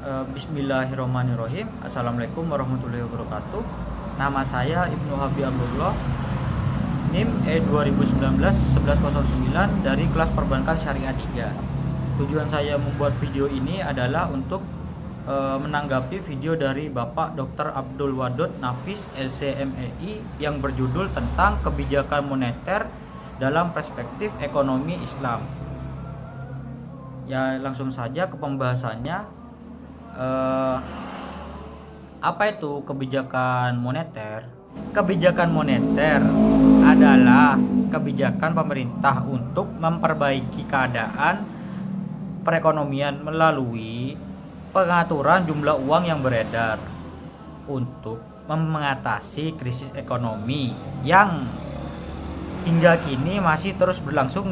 Bismillahirrahmanirrahim. Assalamualaikum warahmatullahi wabarakatuh. Nama saya Ibnu Habi Abdullah, NIM E2019-1109 dari kelas Perbankan Syariah 3. Tujuan saya membuat video ini adalah untuk menanggapi video dari Bapak Dr. Abdul Wadud Nafis LCMEI yang berjudul tentang kebijakan moneter dalam perspektif ekonomi Islam. Ya, langsung saja ke pembahasannya. Apa itu kebijakan moneter? Kebijakan moneter adalah kebijakan pemerintah untuk memperbaiki keadaan perekonomian melalui pengaturan jumlah uang yang beredar untuk mengatasi krisis ekonomi yang hingga kini masih terus berlangsung,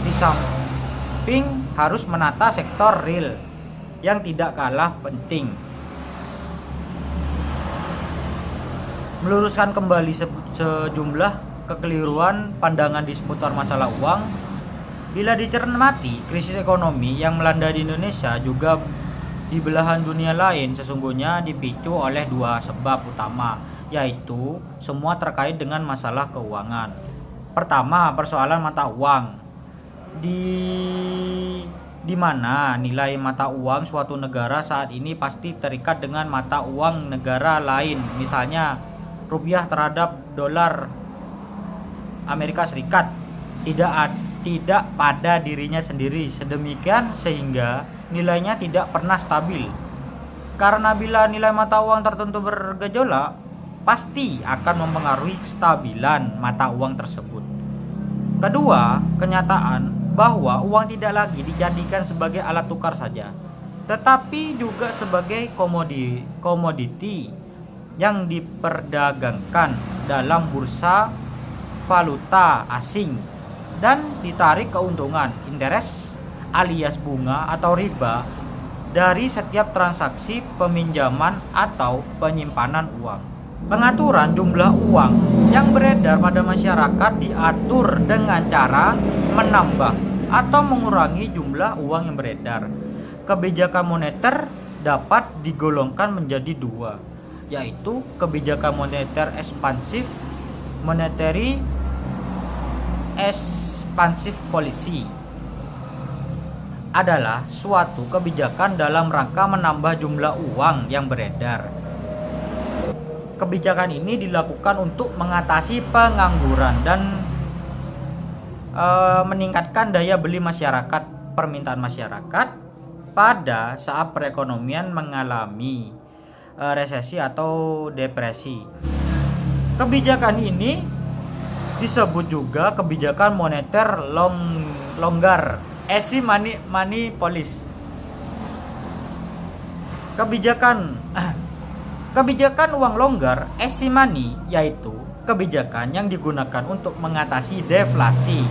di samping harus menata sektor real yang tidak kalah penting. Meluruskan kembali sejumlah kekeliruan pandangan di seputar masalah uang. Bila dicermati, krisis ekonomi yang melanda di Indonesia juga di belahan dunia lain sesungguhnya dipicu oleh dua sebab utama, yaitu semua terkait dengan masalah keuangan. Pertama, persoalan mata uang. Di mana nilai mata uang suatu negara saat ini pasti terikat dengan mata uang negara lain. Misalnya rupiah terhadap dolar Amerika Serikat tidak pada dirinya sendiri, sedemikian sehingga nilainya tidak pernah stabil. Karena bila nilai mata uang tertentu bergejolak, pasti akan mempengaruhi kestabilan mata uang tersebut. Kedua, kenyataan bahwa uang tidak lagi dijadikan sebagai alat tukar saja, tetapi juga sebagai komoditi yang diperdagangkan dalam bursa valuta asing dan ditarik keuntungan interest alias bunga atau riba dari setiap transaksi peminjaman atau penyimpanan uang. Pengaturan jumlah uang yang beredar pada masyarakat diatur dengan cara menambah atau mengurangi jumlah uang yang beredar. Kebijakan moneter dapat digolongkan menjadi dua, yaitu kebijakan moneter ekspansif, monetary expansive policy adalah suatu kebijakan dalam rangka menambah jumlah uang yang beredar. Kebijakan ini dilakukan untuk mengatasi pengangguran dan meningkatkan daya beli masyarakat, permintaan masyarakat pada saat perekonomian mengalami resesi atau depresi. Kebijakan ini disebut juga kebijakan moneter longgar, easy money policy. Kebijakan uang longgar, easy money, yaitu kebijakan yang digunakan untuk mengatasi deflasi,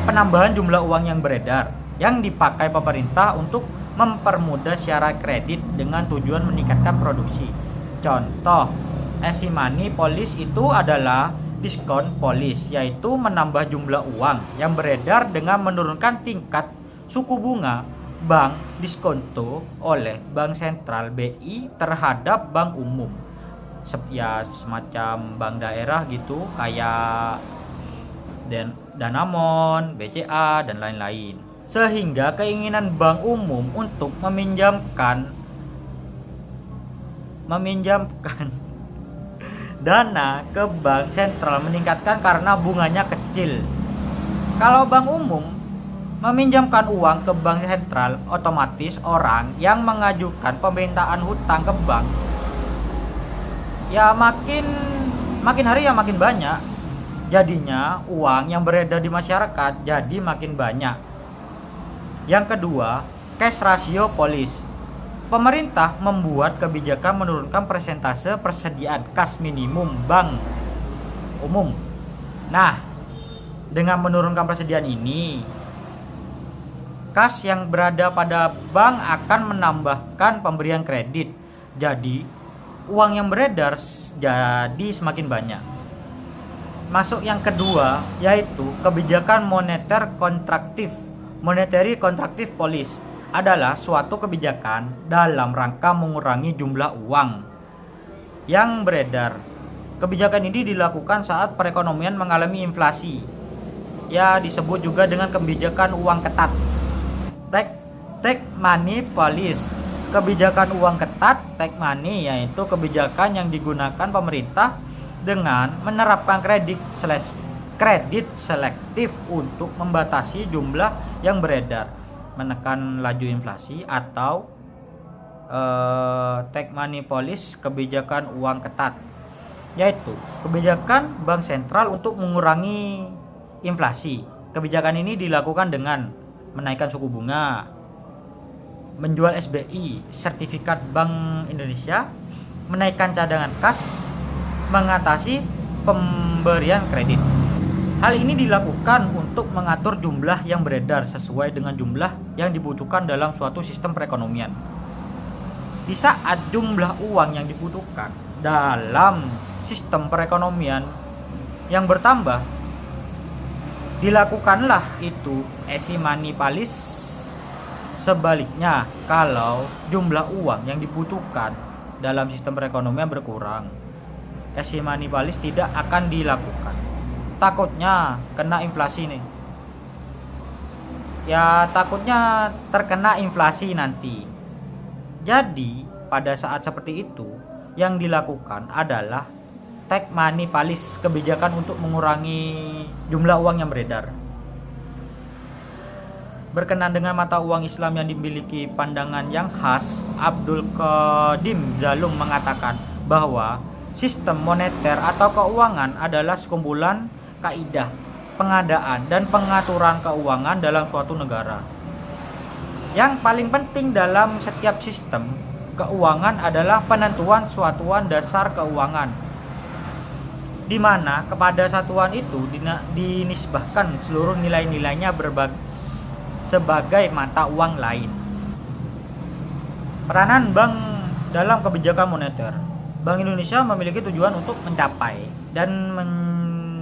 penambahan jumlah uang yang beredar yang dipakai pemerintah untuk mempermudah syarat kredit dengan tujuan meningkatkan produksi. Contoh, easy money policy itu adalah discount policy, yaitu menambah jumlah uang yang beredar dengan menurunkan tingkat suku bunga bank diskonto oleh Bank Sentral BI terhadap bank umum, ya semacam bank daerah gitu, kayak Danamon, BCA dan lain-lain. Sehingga keinginan bank umum untuk meminjamkan dana ke bank sentral meningkatkan karena bunganya kecil. Kalau bank umum meminjamkan uang ke bank sentral, otomatis orang yang mengajukan permintaan hutang ke bank ya makin hari ya makin banyak. Jadinya uang yang beredar di masyarakat jadi makin banyak. Yang kedua, cash ratio policy. Pemerintah membuat kebijakan menurunkan persentase persediaan kas minimum bank umum. Nah, dengan menurunkan persediaan ini, kas yang berada pada bank akan menambahkan pemberian kredit. Jadi, uang yang beredar jadi semakin banyak. Masuk yang kedua, yaitu kebijakan moneter kontraktif, monetary contractive policy, adalah suatu kebijakan dalam rangka mengurangi jumlah uang yang beredar. Kebijakan ini dilakukan saat perekonomian mengalami inflasi. Ya, disebut juga dengan kebijakan uang ketat. Take money policy. Kebijakan uang ketat, take money, yaitu kebijakan yang digunakan pemerintah dengan menerapkan kredit selektif untuk membatasi jumlah yang beredar, menekan laju inflasi, atau take money policy, kebijakan uang ketat, yaitu kebijakan bank sentral untuk mengurangi inflasi. Kebijakan ini dilakukan dengan menaikkan suku bunga, menjual SBI, sertifikat Bank Indonesia, menaikkan cadangan kas, mengatasi pemberian kredit. Hal ini dilakukan untuk mengatur jumlah yang beredar sesuai dengan jumlah yang dibutuhkan dalam suatu sistem perekonomian. Di saat jumlah uang yang dibutuhkan dalam sistem perekonomian yang bertambah, dilakukanlah itu easy money policy. Sebaliknya, kalau jumlah uang yang dibutuhkan dalam sistem perekonomian berkurang, easy money policy tidak akan dilakukan. Takutnya kena inflasi nih. Ya, takutnya terkena inflasi nanti. Jadi, pada saat seperti itu, yang dilakukan adalah take money policy, kebijakan untuk mengurangi jumlah uang yang beredar. Berkenaan dengan mata uang Islam yang dimiliki pandangan yang khas, Abdul Qadim Zalum mengatakan bahwa sistem moneter atau keuangan adalah sekumpulan kaidah, pengadaan, dan pengaturan keuangan dalam suatu negara. Yang paling penting dalam setiap sistem keuangan adalah penentuan satuan dasar keuangan, di mana kepada satuan itu dinisbahkan seluruh nilai-nilainya sebagai mata uang lain. Peranan bank dalam kebijakan moneter. Bank Indonesia memiliki tujuan untuk mencapai dan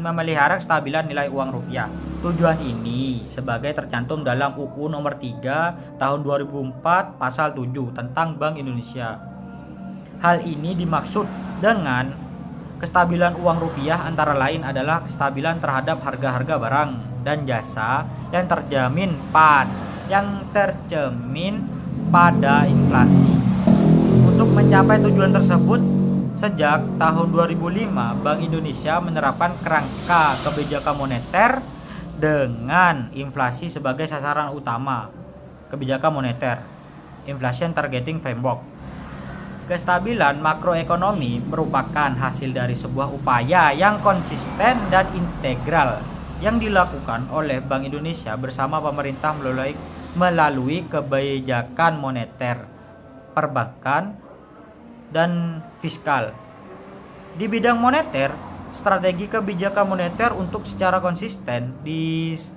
memelihara kestabilan nilai uang rupiah. Tujuan ini sebagai tercantum dalam UU nomor 3 tahun 2004 pasal 7 tentang Bank Indonesia. Hal ini dimaksud dengan kestabilan uang rupiah antara lain adalah kestabilan terhadap harga-harga barang dan jasa yang tercermin pada inflasi. Untuk mencapai tujuan tersebut, sejak tahun 2005 Bank Indonesia menerapkan kerangka kebijakan moneter dengan inflasi sebagai sasaran utama kebijakan moneter, Inflation Targeting Framework. Kestabilan makroekonomi merupakan hasil dari sebuah upaya yang konsisten dan integral yang dilakukan oleh Bank Indonesia bersama pemerintah melalui kebijakan moneter, perbankan, dan fiskal. Di bidang moneter, strategi kebijakan moneter untuk secara konsisten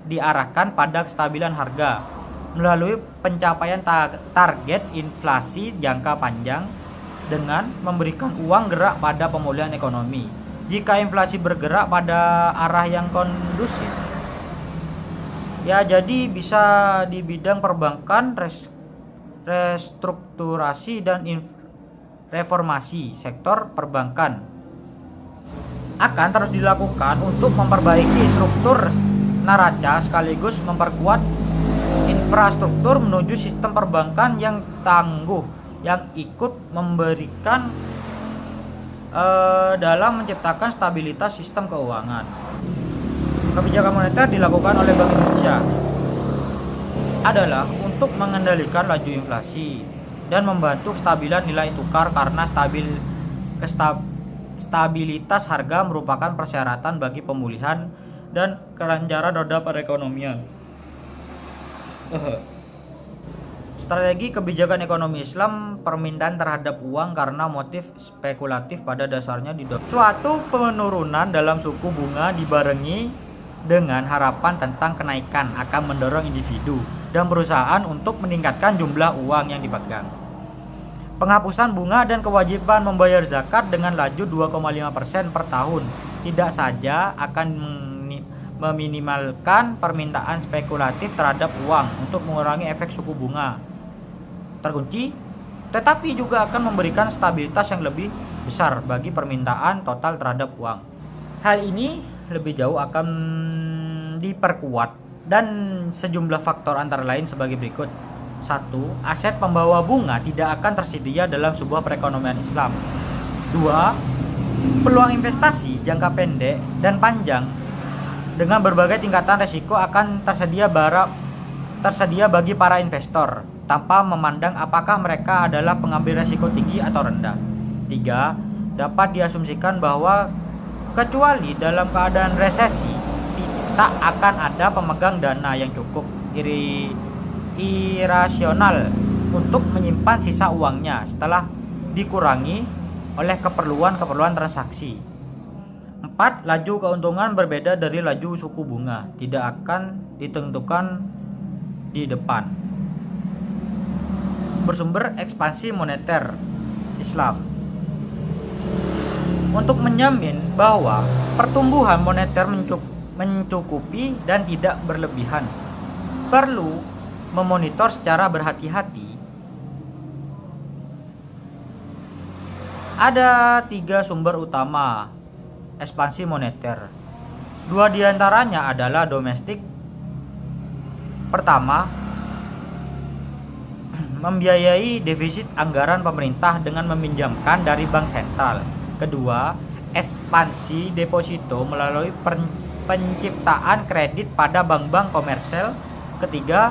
diarahkan pada kestabilan harga melalui pencapaian target inflasi jangka panjang dengan memberikan uang gerak pada pemulihan ekonomi. Jika inflasi bergerak pada arah yang kondusif, ya jadi bisa di bidang perbankan, restrukturasi, dan reformasi sektor perbankan akan terus dilakukan untuk memperbaiki struktur neraca sekaligus memperkuat infrastruktur menuju sistem perbankan yang tangguh yang ikut memberikan dalam menciptakan stabilitas sistem keuangan. Kebijakan moneter dilakukan oleh Bank Indonesia adalah untuk mengendalikan laju inflasi dan membantu kestabilan nilai tukar karena stabilitas harga merupakan persyaratan bagi pemulihan dan kelancaran roda perekonomian. Strategi kebijakan ekonomi Islam, permintaan terhadap uang karena motif spekulatif pada dasarnya didorong. Suatu penurunan dalam suku bunga dibarengi dengan harapan tentang kenaikan akan mendorong individu dan perusahaan untuk meningkatkan jumlah uang yang dipegang. Penghapusan bunga dan kewajiban membayar zakat dengan laju 2,5% per tahun tidak saja akan meminimalkan permintaan spekulatif terhadap uang untuk mengurangi efek suku bunga, terkunci, tetapi juga akan memberikan stabilitas yang lebih besar bagi permintaan total terhadap uang. Hal ini lebih jauh akan diperkuat dan sejumlah faktor antara lain sebagai berikut. 1. Aset pembawa bunga tidak akan tersedia dalam sebuah perekonomian Islam. 2. Peluang investasi jangka pendek dan panjang dengan berbagai tingkatan resiko akan tersedia bagi para investor tanpa memandang apakah mereka adalah pengambil resiko tinggi atau rendah. 3. Dapat diasumsikan bahwa kecuali dalam keadaan resesi tak akan ada pemegang dana yang cukup irasional untuk menyimpan sisa uangnya setelah dikurangi oleh keperluan transaksi. 4. Laju keuntungan berbeda dari laju suku bunga, tidak akan ditentukan di depan. Bersumber ekspansi moneter Islam. Untuk menjamin bahwa pertumbuhan moneter mencukupi dan tidak berlebihan, perlu memonitor secara berhati-hati. Ada 3 sumber utama ekspansi moneter. 2 diantaranya adalah domestik. Pertama, membiayai defisit anggaran pemerintah dengan meminjamkan dari bank sentral. Kedua, ekspansi deposito melalui penciptaan kredit pada bank-bank komersial. Ketiga,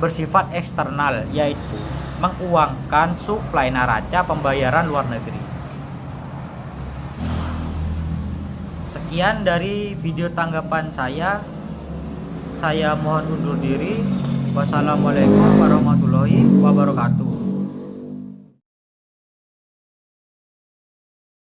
bersifat eksternal, yaitu menguangkan suplai neraca pembayaran luar negeri. Sekian dari video tanggapan saya. Saya mohon undur diri. Wassalamualaikum warahmatullahi wabarakatuh.